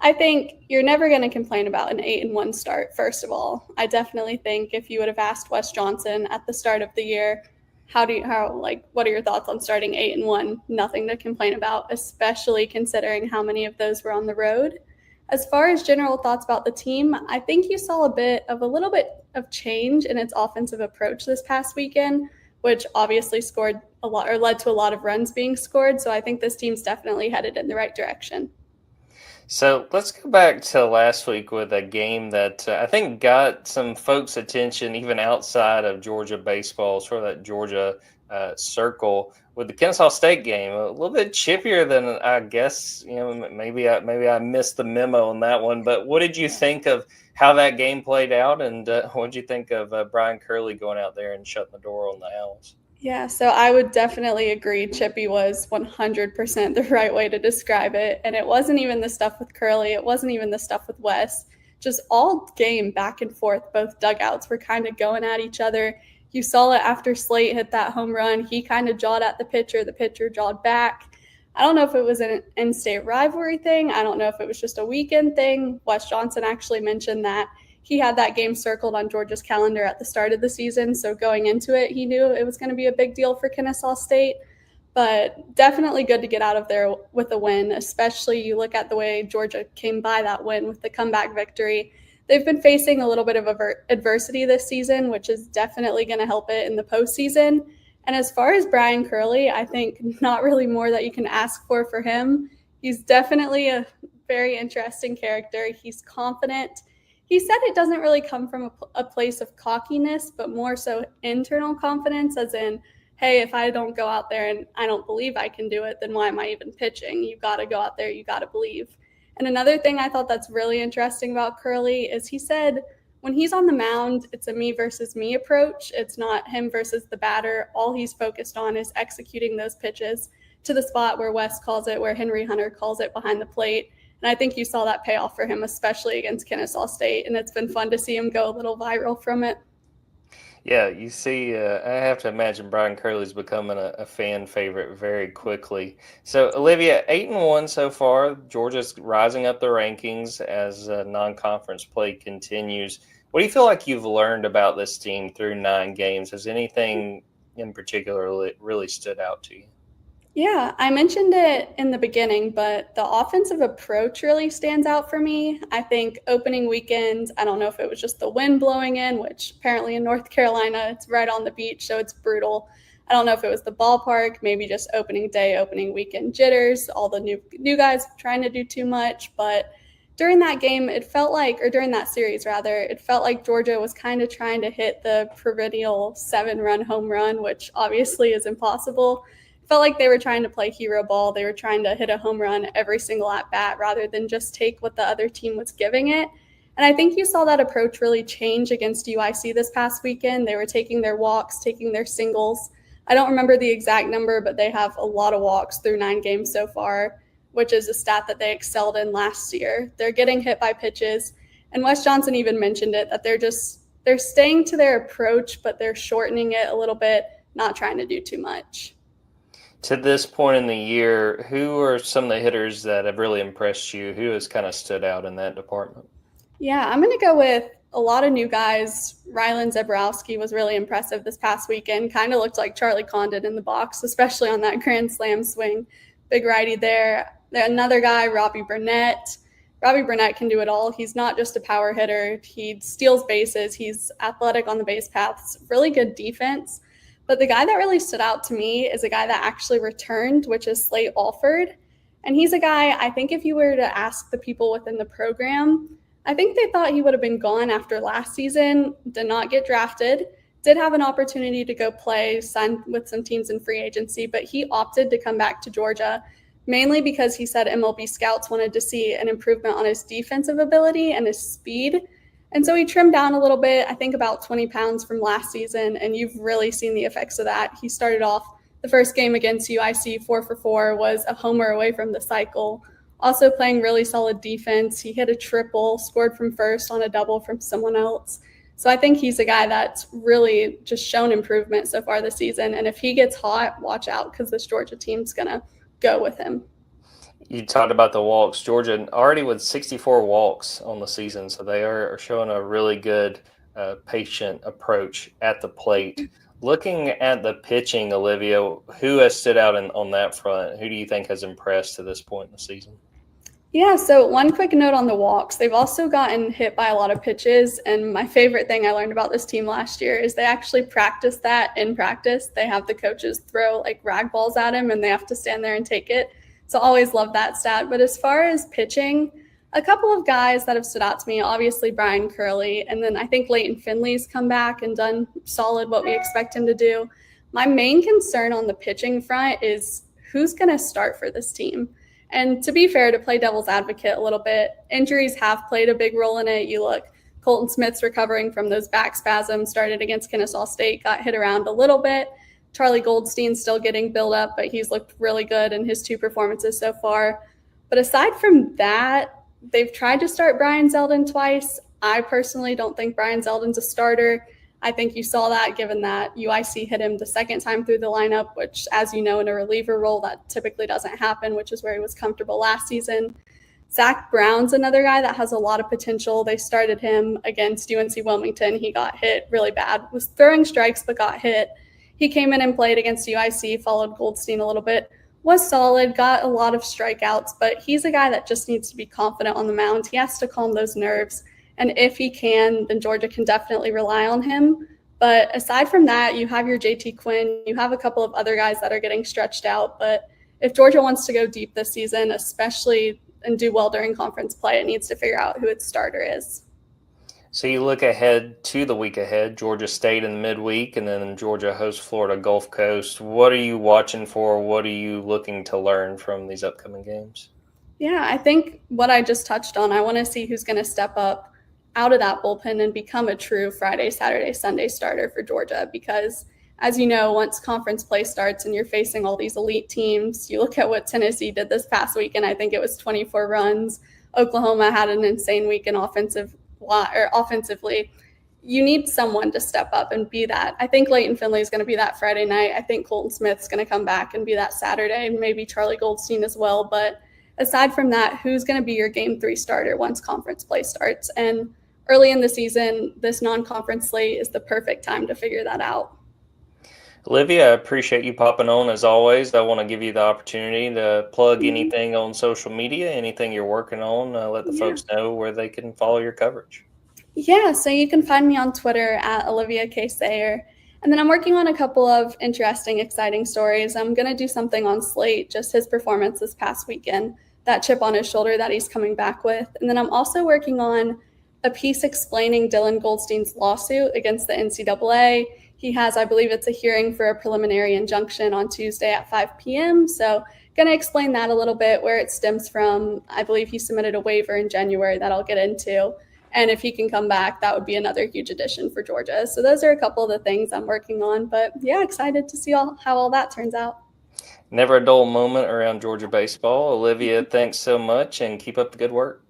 I think you're never going to complain about an 8-1 start, first of all. I definitely think if you would have asked Wes Johnson at the start of the year, what are your thoughts on starting 8-1? Nothing to complain about, especially considering how many of those were on the road. As far as general thoughts about the team, I think you saw a little bit of change in its offensive approach this past weekend, which obviously scored a lot or led to a lot of runs being scored. So I think this team's definitely headed in the right direction. So let's go back to last week with a game that I think got some folks' attention even outside of Georgia baseball, sort of that Georgia circle, with the Kennesaw State game. A little bit chippier than I guess, maybe I missed the memo on that one. But what did you think of how that game played out, and what did you think of Brian Curley going out there and shutting the door on the Owls? Yeah, so I would definitely agree. Chippy was 100% the right way to describe it. And it wasn't even the stuff with Curley. It wasn't even the stuff with Wes. Just all game back and forth. Both dugouts were kind of going at each other. You saw it after Slate hit that home run. He kind of jawed at the pitcher jawed back. I don't know if it was an in-state rivalry thing. I don't know if it was just a weekend thing. Wes Johnson actually mentioned that he had that game circled on Georgia's calendar at the start of the season. So going into it, he knew it was going to be a big deal for Kennesaw State. But definitely good to get out of there with a win, especially you look at the way Georgia came by that win with the comeback victory. They've been facing a little bit of adversity this season, which is definitely going to help it in the postseason. And as far as Brian Curley, I think not really more that you can ask for him. He's definitely a very interesting character. He's confident. He said it doesn't really come from a place of cockiness, but more so internal confidence, as in, hey, if I don't go out there and I don't believe I can do it, then why am I even pitching? You got to go out there. You got to believe. And another thing I thought that's really interesting about Curley is he said when he's on the mound, it's a me versus me approach. It's not him versus the batter. All he's focused on is executing those pitches to the spot where Wes calls it, where Henry Hunter calls it behind the plate. And I think you saw that pay off for him, especially against Kennesaw State. And it's been fun to see him go a little viral from it. Yeah, you see, I have to imagine Brian Curley's becoming a fan favorite very quickly. So, Olivia, 8-1 so far. Georgia's rising up the rankings as non-conference play continues. What do you feel like you've learned about this team through 9 games? Has anything in particular really stood out to you? Yeah, I mentioned it in the beginning, but the offensive approach really stands out for me. I think opening weekend, I don't know if it was just the wind blowing in, which apparently in North Carolina, it's right on the beach, so it's brutal. I don't know if it was the ballpark, maybe just opening day, opening weekend jitters, all the new guys trying to do too much, but during that game, it felt like, or during that series rather, it felt like Georgia was kind of trying to hit the perennial 7-run home run, which obviously is impossible. It felt like they were trying to play hero ball. They were trying to hit a home run every single at bat rather than just take what the other team was giving it. And I think you saw that approach really change against UIC this past weekend. They were taking their walks, taking their singles. I don't remember the exact number, but they have a lot of walks through 9 games so far, which is a stat that they excelled in last year. They're getting hit by pitches. And Wes Johnson even mentioned it, that they're staying to their approach, but they're shortening it a little bit, not trying to do too much. To this point in the year, who are some of the hitters that have really impressed you? Who has kind of stood out in that department? Yeah, I'm going to go with a lot of new guys. Rylan Zebrowski was really impressive this past weekend. Kind of looked like Charlie Condon in the box, especially on that grand slam swing. Big righty there. Another guy, Robbie Burnett. Robbie Burnett can do it all. He's not just a power hitter. He steals bases. He's athletic on the base paths. Really good defense. But the guy that really stood out to me is a guy that actually returned, which is Slate Alford. And he's a guy, I think if you were to ask the people within the program, I think they thought he would have been gone after last season, did not get drafted, did have an opportunity to go play, sign with some teams in free agency, but he opted to come back to Georgia, mainly because he said MLB scouts wanted to see an improvement on his defensive ability and his speed. And so he trimmed down a little bit, I think about 20 pounds from last season, and you've really seen the effects of that. He started off the first game against UIC 4 for 4, was a homer away from the cycle. Also playing really solid defense. He hit a triple, scored from first on a double from someone else. So I think he's a guy that's really just shown improvement so far this season. And if he gets hot, watch out, because this Georgia team's going to go with him. You talked about the walks. Georgia already with 64 walks on the season, so they are showing a really good patient approach at the plate. Looking at the pitching, Olivia, who has stood out on that front? Who do you think has impressed to this point in the season? Yeah, so one quick note on the walks. They've also gotten hit by a lot of pitches, and my favorite thing I learned about this team last year is they actually practice that in practice. They have the coaches throw like rag balls at him, and they have to stand there and take it. So always love that stat. But as far as pitching, a couple of guys that have stood out to me, obviously Brian Curley, and then I think Leighton Finley's come back and done solid what we expect him to do. My main concern on the pitching front is who's going to start for this team. And to be fair, to play devil's advocate a little bit, injuries have played a big role in it. You look, Colton Smith's recovering from those back spasms, started against Kennesaw State, got hit around a little bit. Charlie Goldstein's still getting built up, but he's looked really good in his 2 performances so far. But aside from that, they've tried to start Brian Zeldin twice. I personally don't think Brian Zeldin's a starter. I think you saw that given that UIC hit him the second time through the lineup, which, as you know, in a reliever role, that typically doesn't happen, which is where he was comfortable last season. Zach Brown's another guy that has a lot of potential. They started him against UNC Wilmington. He got hit really bad, was throwing strikes but got hit. He came in and played against UIC, followed Goldstein a little bit, was solid, got a lot of strikeouts, but he's a guy that just needs to be confident on the mound. He has to calm those nerves. And if he can, then Georgia can definitely rely on him. But aside from that, you have your JT Quinn. You have a couple of other guys that are getting stretched out. But if Georgia wants to go deep this season, especially and do well during conference play, it needs to figure out who its starter is. So you look ahead to the week ahead, Georgia State in the midweek, and then Georgia hosts Florida Gulf Coast. What are you watching for? What are you looking to learn from these upcoming games? Yeah, I think what I just touched on, I want to see who's going to step up out of that bullpen and become a true Friday, Saturday, Sunday starter for Georgia. Because as you know, once conference play starts and you're facing all these elite teams, you look at what Tennessee did this past week, and I think it was 24 runs. Oklahoma had an insane week in offensively. You need someone to step up and be that. I think Leighton Finley is going to be that Friday night. I think Colton Smith's going to come back and be that Saturday, maybe Charlie Goldstein as well. But aside from that, who's going to be your game 3 starter once conference play starts? And early in the season, this non-conference slate is the perfect time to figure that out. Olivia, I appreciate you popping on as always. I want to give you the opportunity to plug anything on social media, anything you're working on. Let the folks know where they can follow your coverage. Yeah, so you can find me on Twitter at Olivia K. Sayer. And then I'm working on a couple of interesting, exciting stories. I'm going to do something on Slate, just his performance this past weekend. that chip on his shoulder that he's coming back with. And then I'm also working on a piece explaining Dylan Goldstein's lawsuit against the NCAA. He has, I believe it's a hearing for a preliminary injunction on Tuesday at 5 p.m. So going to explain that a little bit, where it stems from. I believe he submitted a waiver in January that I'll get into. And if he can come back, that would be another huge addition for Georgia. So those are a couple of the things I'm working on. But yeah, excited to see how all that turns out. Never a dull moment around Georgia baseball. Olivia, thanks so much, and keep up the good work.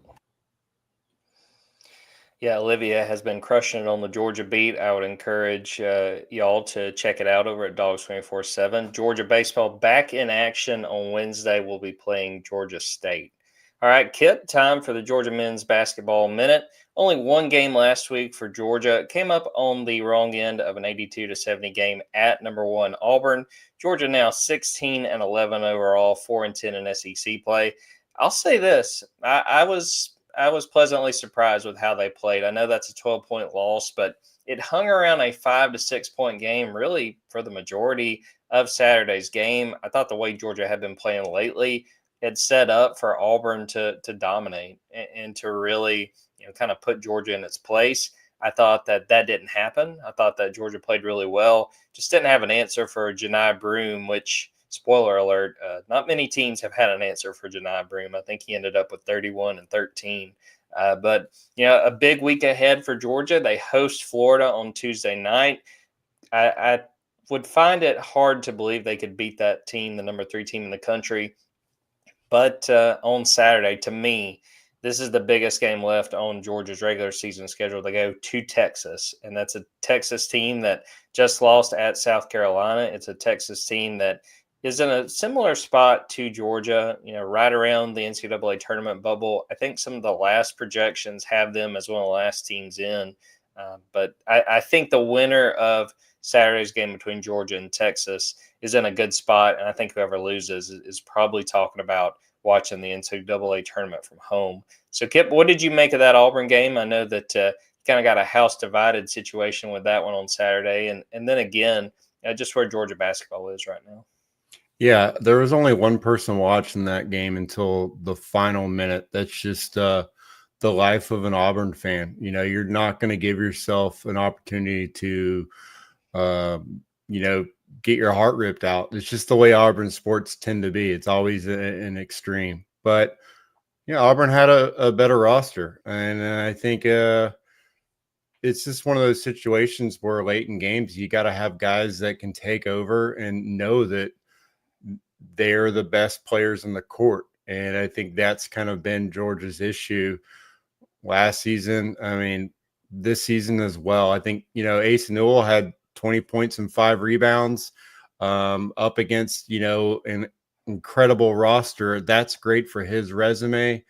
Yeah, Olivia has been crushing it on the Georgia beat. I would encourage y'all to check it out over at Dogs 24/7. Georgia baseball back in action on Wednesday. We'll be playing Georgia State. All right, Kipp, time for the Georgia men's basketball minute. Only one game last week for Georgia. It came up on the wrong end of an 82-70 game at number 1 Auburn. Georgia now 16-11 overall, 4-10 in SEC play. I'll say this: I was pleasantly surprised with how they played. I know that's a 12-point loss, but it hung around a 5 to 6 point game really for the majority of Saturday's game. I thought the way Georgia had been playing lately had set up for Auburn to dominate and to really, kind of put Georgia in its place. I thought that didn't happen. I thought that Georgia played really well. Just didn't have an answer for Janai Broome, which, spoiler alert, not many teams have had an answer for Janai Broome. I think he ended up with 31 and 13. But, a big week ahead for Georgia. They host Florida on Tuesday night. I would find it hard to believe they could beat that team, the number 3 team in the country. But on Saturday, to me, this is the biggest game left on Georgia's regular season schedule. They go to Texas, and that's a Texas team that just lost at South Carolina. It's a Texas team that is in a similar spot to Georgia, right around the NCAA tournament bubble. I think some of the last projections have them as one of the last teams in. But I think the winner of Saturday's game between Georgia and Texas is in a good spot, and I think whoever loses is probably talking about watching the NCAA tournament from home. So, Kipp, what did you make of that Auburn game? I know that you kind of got a house-divided situation with that one on Saturday, and then again, just where Georgia basketball is right now. Yeah, there was only one person watching that game until the final minute. That's just the life of an Auburn fan. You're not going to give yourself an opportunity to, get your heart ripped out. It's just the way Auburn sports tend to be. It's always an extreme. But, Auburn had a better roster. And I think it's just one of those situations where late in games, you got to have guys that can take over and know that they're the best players in the court. And I think that's kind of been Georgia's issue last season. I mean, this season as well. I think, Ace Newell had 20 points and 5 rebounds up against, an incredible roster. That's great for his resume.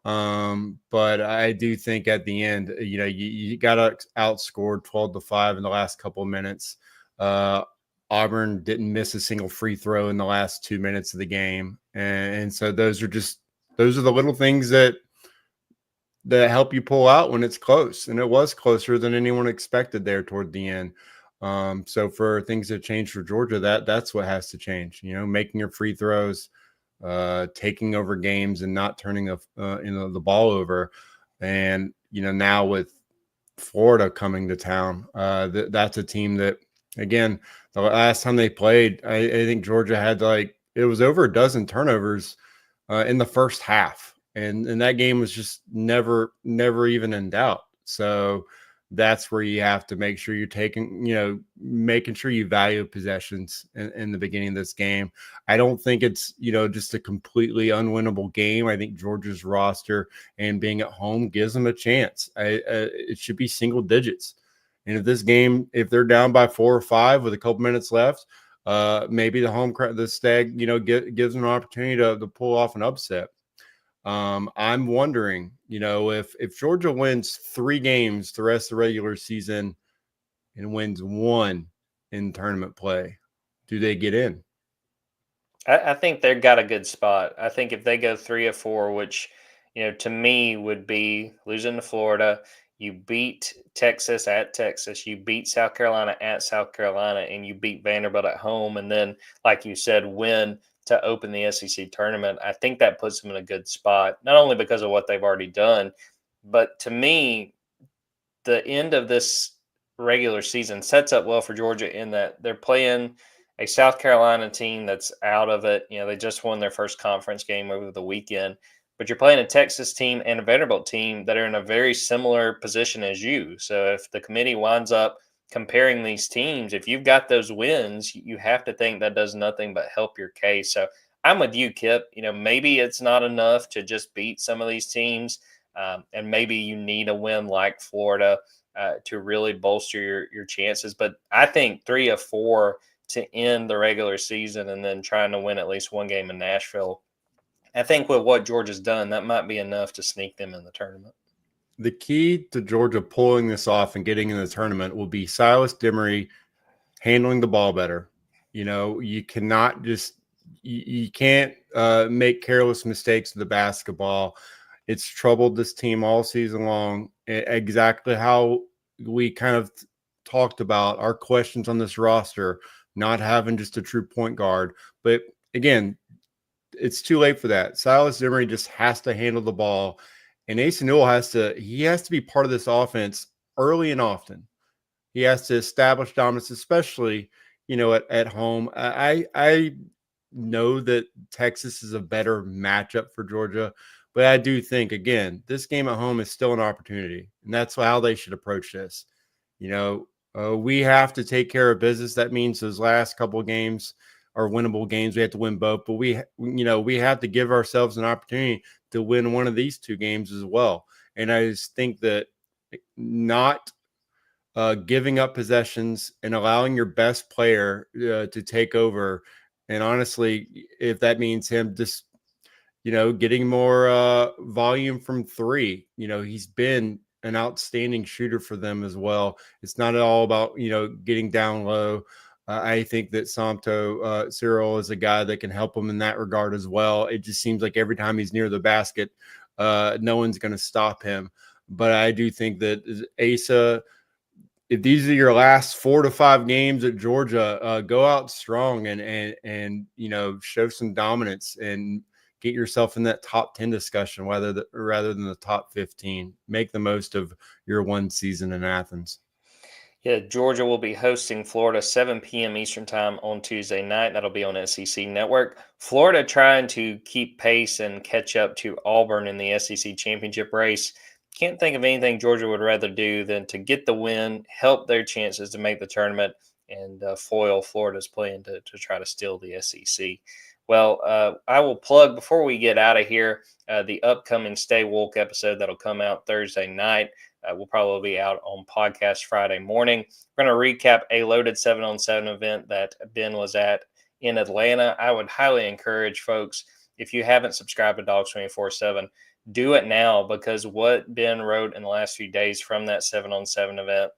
But I do think at the end, you got outscored 12-5 in the last couple of minutes. Auburn didn't miss a single free throw in the last 2 minutes of the game. And so those are the little things that help you pull out when it's close. And it was closer than anyone expected there toward the end. So for things to change for Georgia, that's what has to change, making your free throws, taking over games and not turning the ball over. And, now with Florida coming to town, that's a team that, again, the last time they played, I think Georgia had it was over a dozen turnovers in the first half. And that game was just never even in doubt. So that's where you have to make sure you're making sure you value possessions in the beginning of this game. I don't think it's, just a completely unwinnable game. I think Georgia's roster and being at home gives them a chance. It should be single digits. And if they're down by 4 or 5 with a couple minutes left, maybe the Stag, gives them an opportunity to pull off an upset. I'm wondering, if Georgia wins 3 games the rest of the regular season and wins 1 in tournament play, do they get in? I think they've got a good spot. I think if they go 3 or 4, which, to me would be losing to Florida, you beat Texas at Texas, you beat South Carolina at South Carolina, and you beat Vanderbilt at home. And then, like you said, win to open the SEC tournament. I think that puts them in a good spot, not only because of what they've already done, but to me, the end of this regular season sets up well for Georgia in that they're playing a South Carolina team that's out of it. They just won their first conference game over the weekend, but you're playing a Texas team and a Vanderbilt team that are in a very similar position as you. So if the committee winds up comparing these teams, if you've got those wins, you have to think that does nothing but help your case. So I'm with you, Kipp. Maybe it's not enough to just beat some of these teams. And maybe you need a win like Florida to really bolster your chances. But I think 3 of 4 to end the regular season and then trying to win at least one game in Nashville, I think with what Georgia's done, that might be enough to sneak them in the tournament. The key to Georgia pulling this off and getting in the tournament will be Silas Demery handling the ball better. You cannot you can't make careless mistakes with the basketball. It's troubled this team all season long. Exactly how we kind of talked about our questions on this roster, not having just a true point guard. But again, it's too late for that. Silas Demery just has to handle the ball. And Ace Newell has to be part of this offense early and often. He has to establish dominance, especially, at home. I know that Texas is a better matchup for Georgia, but I do think, again, this game at home is still an opportunity, and that's how they should approach this. We have to take care of business. That means those last couple of games are winnable games. We have to win both, but we have to give ourselves an opportunity to win one of these 2 games as well. And I just think that not giving up possessions and allowing your best player to take over, and honestly, if that means him just getting more volume from 3, he's been an outstanding shooter for them as well. It's not all about getting down low. I think that Santo Cyril is a guy that can help him in that regard as well. It just seems like every time he's near the basket, no one's going to stop him. But I do think that Asa, if these are your last 4 to 5 games at Georgia, go out strong and show some dominance and get yourself in that top 10 discussion rather than the top 15. Make the most of your one season in Athens. Yeah, Georgia will be hosting Florida 7 p.m. Eastern time on Tuesday night. That'll be on SEC Network. Florida trying to keep pace and catch up to Auburn in the SEC championship race. Can't think of anything Georgia would rather do than to get the win, help their chances to make the tournament, and foil Florida's plan to try to steal the SEC. Well, I will plug, before we get out of here, the upcoming Stay Woke episode that'll come out Thursday night. Will probably be out on podcast Friday morning. We're going to recap a loaded 7-on-7 event that Ben was at in Atlanta. I would highly encourage folks, if you haven't subscribed to Dogs 24/7, do it now, because what Ben wrote in the last few days from that 7-on-7 event,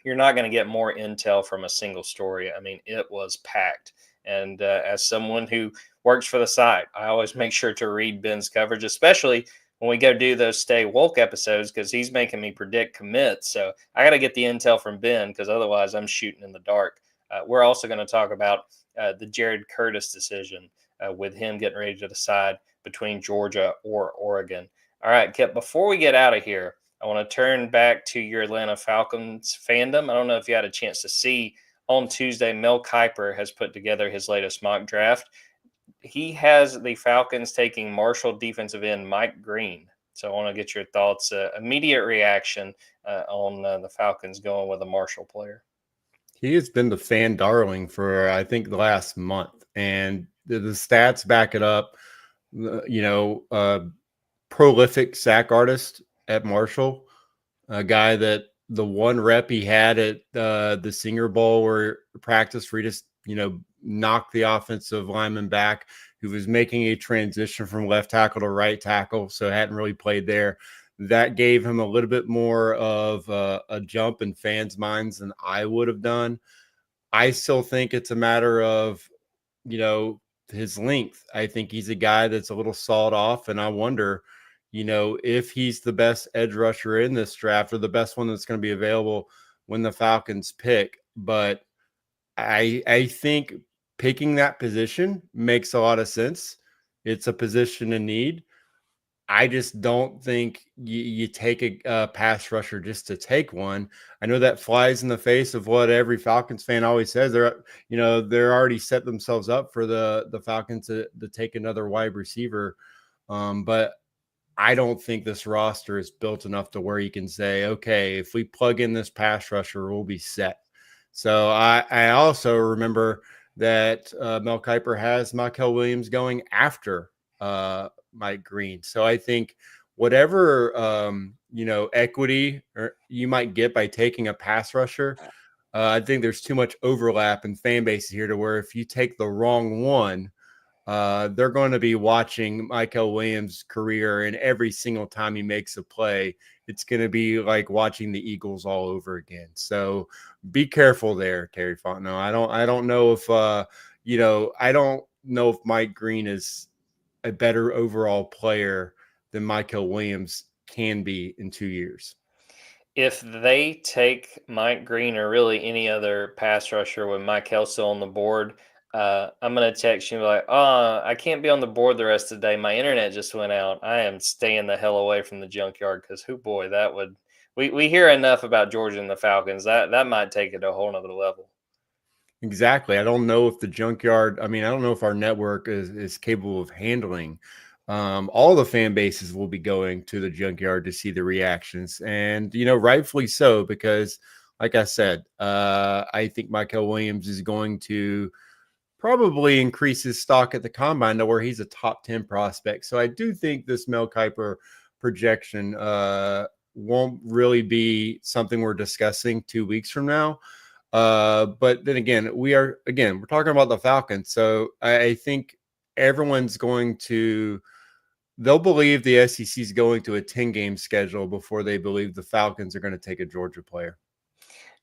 you're not going to get more intel from a single story. I mean, it was packed. And as someone who works for the site, I always make sure to read Ben's coverage, especially when we go do those Stay Woke episodes, because he's making me predict commits. So I got to get the intel from Ben, because otherwise I'm shooting in the dark. We're also going to talk about the Jared Curtis decision with him getting ready to decide between Georgia or Oregon. All right, Kipp, before we get out of here, I want to turn back to your Atlanta Falcons fandom. I don't know if you had a chance to see on Tuesday, Mel Kiper has put together his latest mock draft. He has the Falcons taking Marshall defensive end Mike Green. So I want to get your thoughts, immediate reaction on the Falcons going with a Marshall player. He has been the fan darling for, I think, the last month. And the stats back it up. Prolific sack artist at Marshall, a guy that the one rep he had at the Senior Bowl or practice where he just, knocked the offensive lineman back, who was making a transition from left tackle to right tackle, so hadn't really played there. That gave him a little bit more of a jump in fans' minds than I would have done. I still think it's a matter of, his length. I think he's a guy that's a little sawed off, and I wonder, if he's the best edge rusher in this draft or the best one that's going to be available when the Falcons pick. But I think picking that position makes a lot of sense. It's a position in need. I just don't think you take a pass rusher just to take one. I know that flies in the face of what every Falcons fan always says. They're already set themselves up for the Falcons to take another wide receiver. But I don't think this roster is built enough to where you can say, okay, if we plug in this pass rusher, we'll be set. So I also remember that Mel Kiper has Michael Williams going after Mike Green. So I think whatever equity you might get by taking a pass rusher, I think there's too much overlap in fan bases here to where if you take the wrong one, they're going to be watching Michael Williams' career, and every single time he makes a play, it's going to be like watching the Eagles all over again. So be careful there, Terry Fontenot. I don't know if I don't know if Mike Green is a better overall player than Michael Williams can be in 2 years. If they take Mike Green or really any other pass rusher with Mike still on the board, I'm going to text you like, I can't be on the board the rest of the day. My internet just went out. I am staying the hell away from the junkyard because, that would – we hear enough about Georgia and the Falcons. That might take it to a whole nother level. Exactly. I don't know if the junkyard – I don't know if our network is capable of handling all the fan bases will be going to the junkyard to see the reactions. And, rightfully so, because like I said, I think Michael Williams is going to probably increase his stock at the combine to where he's a top 10 prospect. So I do think this Mel Kiper projection won't really be something we're discussing 2 weeks from now. But then again, we're talking about the Falcons. So I think everyone's they'll believe the SEC is going to a 10-game schedule before they believe the Falcons are going to take a Georgia player.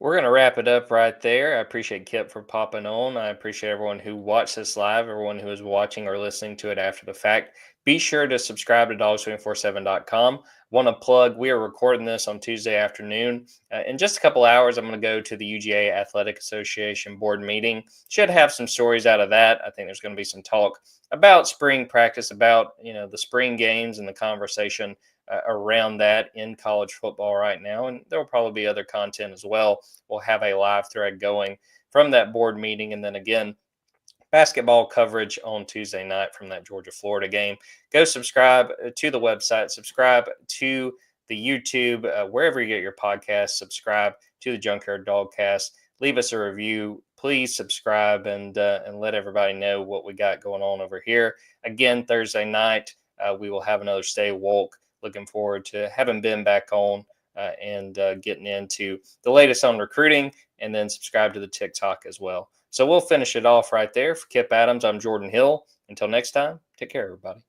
We're going to wrap it up right there. I appreciate Kipp for popping on. I appreciate everyone who watched this live, everyone who is watching or listening to it after the fact. Be sure to subscribe to Dogs247.com. Want to plug, we are recording this on Tuesday afternoon. In just a couple hours, I'm going to go to the UGA Athletic Association board meeting. Should have some stories out of that. I think there's going to be some talk about spring practice, about the spring games and the conversation around that in college football right now. And there will probably be other content as well. We'll have a live thread going from that board meeting. And then again, basketball coverage on Tuesday night from that Georgia-Florida game. Go subscribe to the website, subscribe to the YouTube, wherever you get your podcast, subscribe to the Junkyard Dawgcast. Leave us a review. Please subscribe and let everybody know what we got going on over here. Again, Thursday night, we will have another Stay Woke. Looking forward to having Ben back on and getting into the latest on recruiting, and then subscribe to the TikTok as well. So we'll finish it off right there. For Kipp Adams, I'm Jordan Hill. Until next time, take care, everybody.